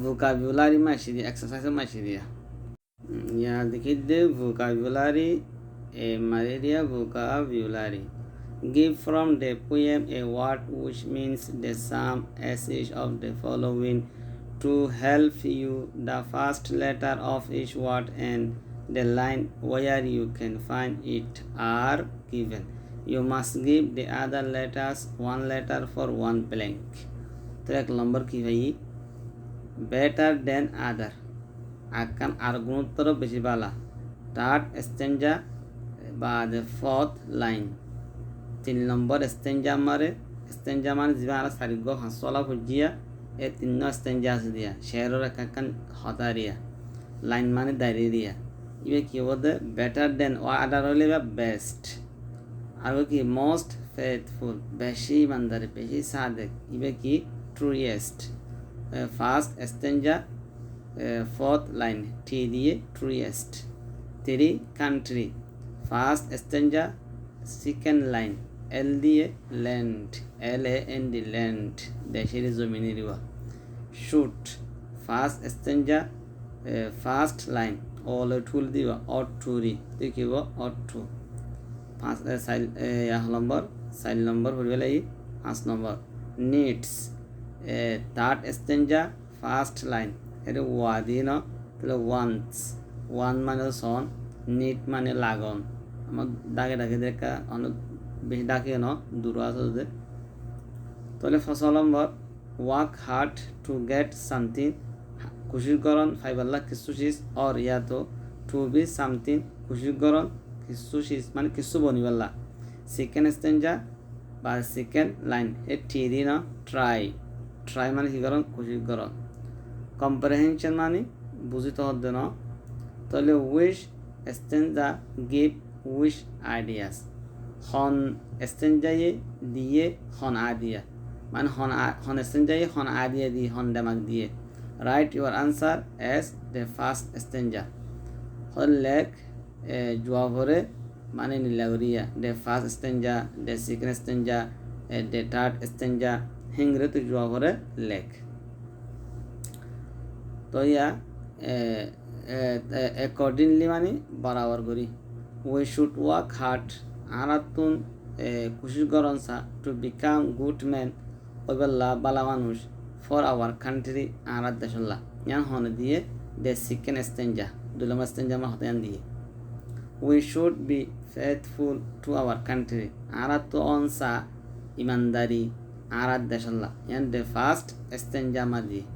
vocabulary mashidia exercise mashidia ya dikide vocabulary malaria vocabulary. Give from the poem a word which means the same as each of the following. To help you, the first letter of each word and the line where you can find it are given. You must give the other letters one letter for one blank. तो एक number की भाई better than other akan arguntoro beshi bala third stanza বা the fourth line 3 number stanza মানে জিবা আলা সারিগ হাসলা ফুজিয়া এ 3 stanza আছে দিয়া শেরর একাকান হতারিয়া লাইন মানে দাঁড়িয়ে ইবে কি বলতে better than or other হইলে বা best আর কি most faithful বেশি ইমানদার বেশি সাদেক ইবে কি truest first stanza fourth line T দিয়ে truest 3 country first stanza second line L দিয়ে land LAND land দেশের জমিনের ইবা shoot first stanza first line all tool দিবা ought to দেখিব ought to পাঁচ নম্বর 4 নম্বর হইবে লাগি 5 নম্বর needs third stanza first line এটা ওয়াদি না তাহলে ওয়ান মানে সন নিট মানে লাগন আমার ডাকে দেখা অনেক বেশি ডাকে না দূর আছে যে তাহলে 1 number work hard to get something খুশির করণ ফাইবাল্লা কিছু চিজ অর ইয়া তো টু বি সামথিং খুশির করণ কিছু চিজ মানে কিছু বনিবাল্লা সেকেন্ড স্টেঞ্জা বা সেকেন্ড লাইন এ ঠিদি না ট্রাই মানে কি করণ খুশির করণ comprehension মানে বুঝিতে হদ্দে না তাহলে wish stanza give wish ideas হন স্টেঞ্জায়ে দিয়ে হন আইডিয়া মানে হন স্টেঞ্জায়ে হন আইডিয়া দিয়ে হন ডেমাক দিয়ে write your answer as the first stanza হল লেখ জুয়া ভরে মানে নীলাগরিয়া the first stanza the second stanza the third stanza হিংরে তো জুয়া ভরে লেখ তো ইয়া অ্যাকর্ডিংলি মানে বরাবর করি উই শুড ওয়ার্ক হার্ড আরাতুন খুশি করনসা টু বিকাম গুড ম্যান ওইবেল্লা বালা মানুষ ফর আওয়ার কান্ট্রি আরাত দেশল্লা ইয়ান হন দিয়ে the second stanza 2 number stanza আমার হতে দিয়ে we should be faithful to our country আরাত অনসা ইমানদারি আরাত দেশল্লা ইয়ান দ্য ফার্স্ট স্টেঞ্জা মা দিয়ে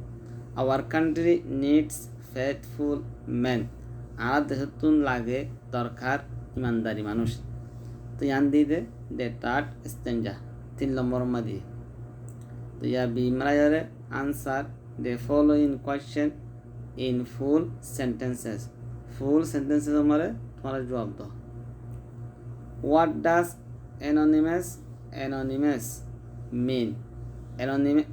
our country needs faithful men আর দেশতুন লাগে দরকার ইমানদারি মানুষ তো ইয়ান দিয়ে দে থার্ড স্টেঞ্জা 3 নম্বর মধ্যে তো ইয়া বিমরায়ারে answer the following question in full sentences আমারে তোমার জবাব দাও what does anonymous mean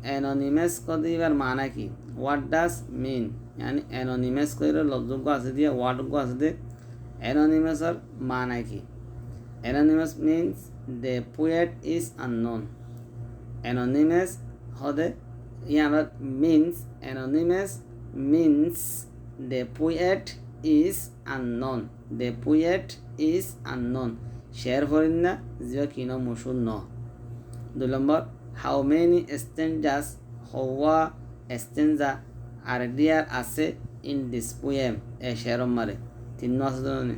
anonymous কদিবার মানা কি হোয়াট ডাজ মিন यानी অ্যানোনিমাস কইরে লজ্জজ্ঞ আছে দিয়ে ওয়ার্ডজ্ঞ আছে দিয়ে অ্যানোনিমাসের মানা কি anonymous means the poet is unknown anonymous হদে ইয়ার means anonymous means the poet is unknown share করেন না যে কিনো মশুর ন 2 নম্বর হাউ মেনি স্টেঞ্জাস হওয়া স্টেঞ্জা আর ডিয়ার আছে ইন দিস পোয়েম শেরম মারে 3 আছে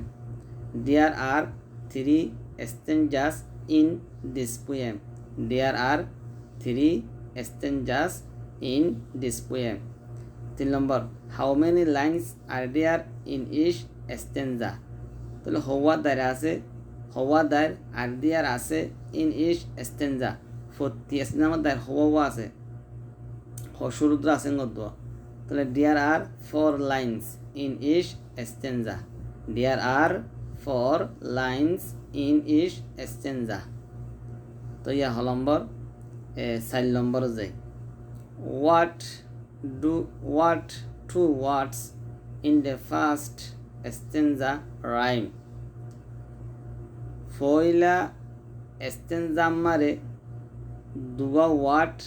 there are 3 stanzas in this poem there are 3 stanzas in this poem 3 number how many lines are there in each stanza তাহলে হওয়া দায়ের আর ডিয়ার আছে in each stanza 40 stanza মধ্যে হওয়া আছে শুরুদ্র আছে গদ্য তাহলে there are 4 lines in each stanza there are 4 lines in each stanza তো ইয়া নম্বর 4 নম্বর যাই what two words in the first stanza rhyme ফয়লা স্টেঞ্জা মারে দুয়া ওয়াট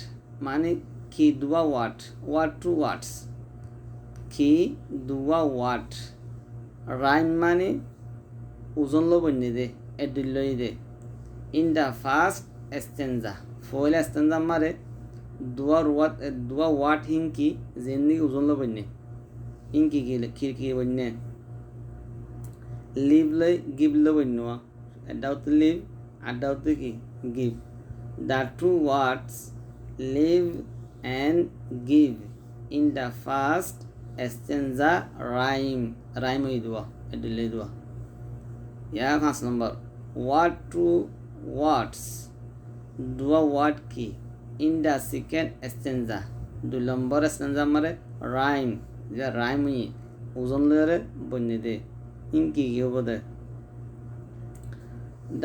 মানে কি দুয়া ওয়াট টু ওয়ার্ডস কি দুয়া ওয়াট রাইম মানে ওজন লবণ্যে দে এডিল্লই দে ইন দ্য ফার্স্ট এক্সচেঞ্জা ফয়েল এক্সচেঞ্জা মারে দুয়া ওয়াট হিংকি যেমনি ওজন লবণ্যে ইনকি গিলে খিরকি বন্যে লিভ লই গিভ লবণ্য এডাউতে লিভ আডাউতে কি give the two words live and give in the first stanza rhyme হয়ে দেওয়া এডিলে দেওয়া ইয়া 5 নম্বর what two words দুয়া ওয়ার্ড কি in the second stanza 2 number stanza মারে রাইম যা রাইম হই ওজন লরে বন্যে দে ইনকি কি হবো দে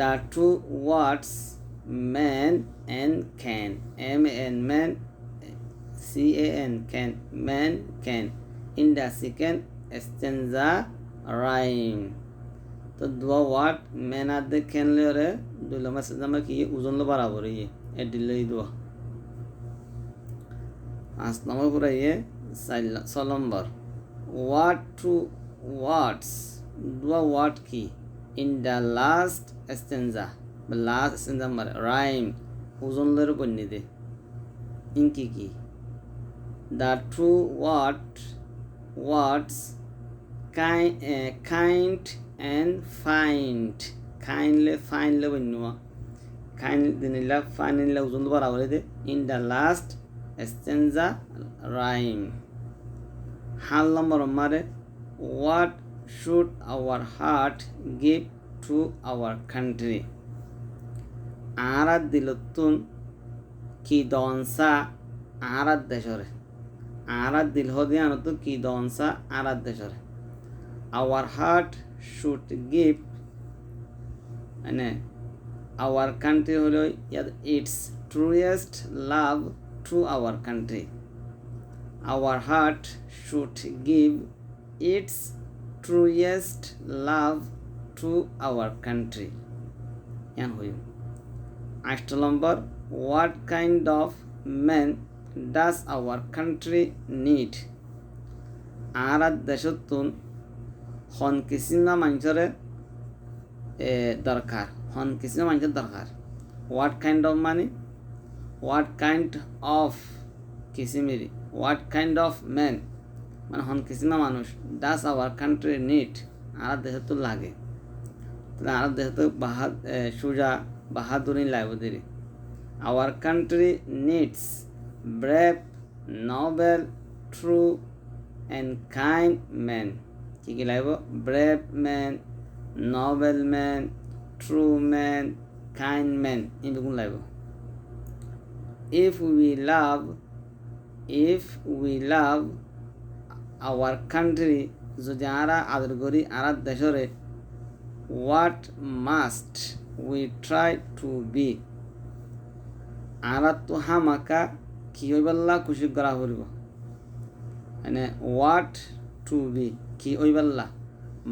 the two words man and can man can man can in the second extensa rhyme तो दुआ वाट मैन आदे कैन ले रे दुला में सदा की उजन लो बराबर है ये एडिले दुआ 5 नंबर पूरा ये 6 नंबर what two words दुआ वाट की in the last stanza मर rhyme उजन ले रे बन्नी दे इनकी की the two words kind and find kindly find le bannua kind dinilla find le uzun barabar de in the last stanza rhyme hal number mare what should our heart give to our country arad dilotun ki donsa arad deshore arad dil hodi anotu ki donsa arad deshore our heart should give our country holo its truest love to our country our heart should give its truest love to our country yan hoyo 8 number what kind of men does our country need arad deshotun হন কিসিমা মানুষরে দরকার হন কিসিমা মানুষের দরকার what kind of মানে what kind of কিসিমেরি what kind of man মানে হন কিসিমা মানুষ ডাস আওয়ার কান্ট্রি নিড আর দেশে তো লাগে তাহলে আর দেশে তো সুজা বাহাদুরি লাগবে দেরি our country needs brave Nobel true and kind man কি কি লাগবে brave man Nobel man true man kind man এইগুলো লাগবে if we love our country যদি আমরা আদর করি আর দেশরে what must we try to be আর তো হামাকা কি হইবাল্লা খুশি করা হইব মানে what to be কি হইবাল্লা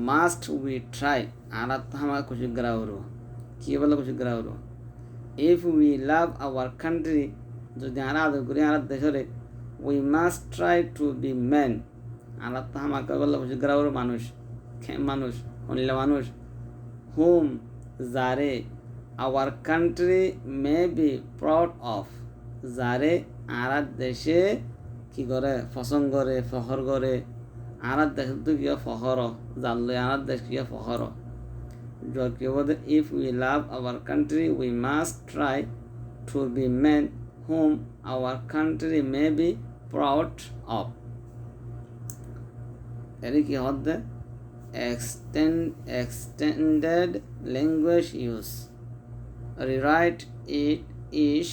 must we try আর তো হামাকা খুশি করা হইব কি হইবাল্লা খুশি করা হইব if we love our country যদি আমরা আদর করি আর দেশরে we must try to be men আর তো হামাকা বললা খুশি করা হইব মানুষ হইলে মানুষ whom যারে our country may be proud of যারে আর দেশে কি করে পছন্দ করে ফখর করে আর দেশে তো কি ফখর জানলে আর দেশ কি ফখর কি বলে if we love our country we must try to be men whom our country may be proud of এর কি হচ্ছে extended language use rewrite it each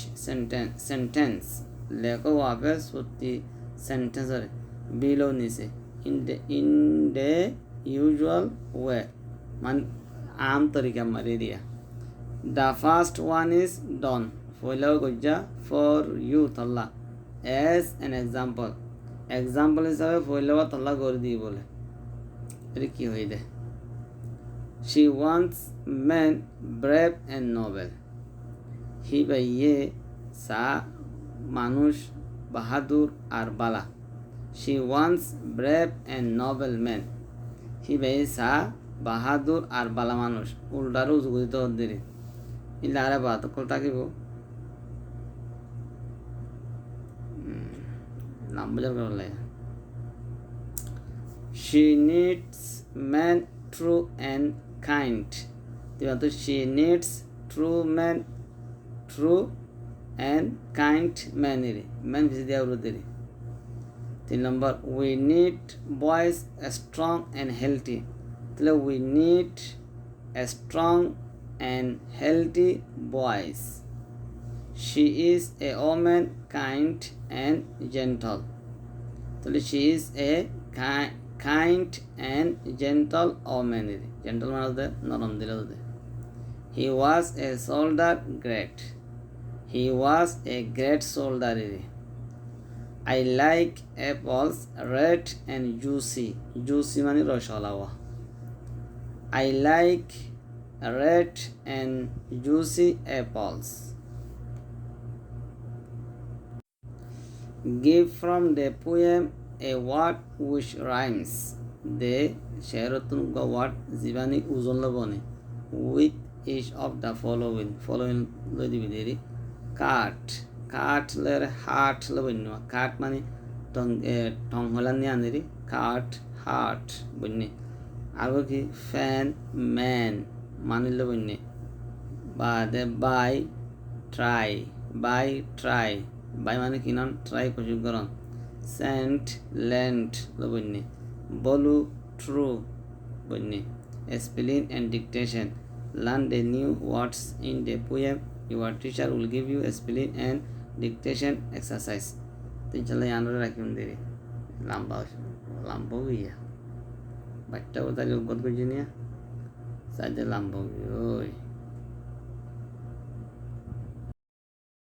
sentence লেখো वापस সত্যি সেন্টেন্স below নিচে in the usual way মান आम तरीका मारे दिया the first one is done Poila গজ্জা for you Tolla as an example হিসাবে পয়লা তল্লা করে দিয়ে বলে এর কি হই দে she wants men brave and noble হি বাইয়ে সা মানুষ বাহাদুর আর বালা she wants brave and noble men. He বেসা বাহাদুর আর বালা মানুষ উল্টারও উজগুদিত হদ্দিরি ইল্লা আরে বাত কল থাকিব নাম বুঝার করলে she needs men true and kind তো she needs true and kind men ভিজি দিয়া উরুদিরি 3 number we need boys strong and healthy তাহলে we need a strong and healthy boys. She is a woman kind and gentle তাহলে she is a kind and gentle woman gentle মানে নরম দিলে he was a soldier great he was a great soldier I like apples red and juicy মানে রসলাওয়া I like red and juicy apples. Give from the poem a word which rhymes. The sheratun go word zibani uzon labone with each of the following lo dibi deri cat ler heart labonno cat mani tong holan ni aneri cat heart bunni আরও কি fan man মানিল বন্যে বা দে by try by মানে কি নাম try প্রশিক্ষণ Saint ল্যান্ড বন্যে বলু ট্রু বন্যে spelling and dictation learn the new words in the poem your teacher will give you spelling and dictation exercise তো ইনশাল্লাহ আনরে রাখবেন দেরি লাম্বা হইয়া বাচ্চা কোথায় উদ্বোধ করছি নিয়ে সাইডে লাম্বা ওই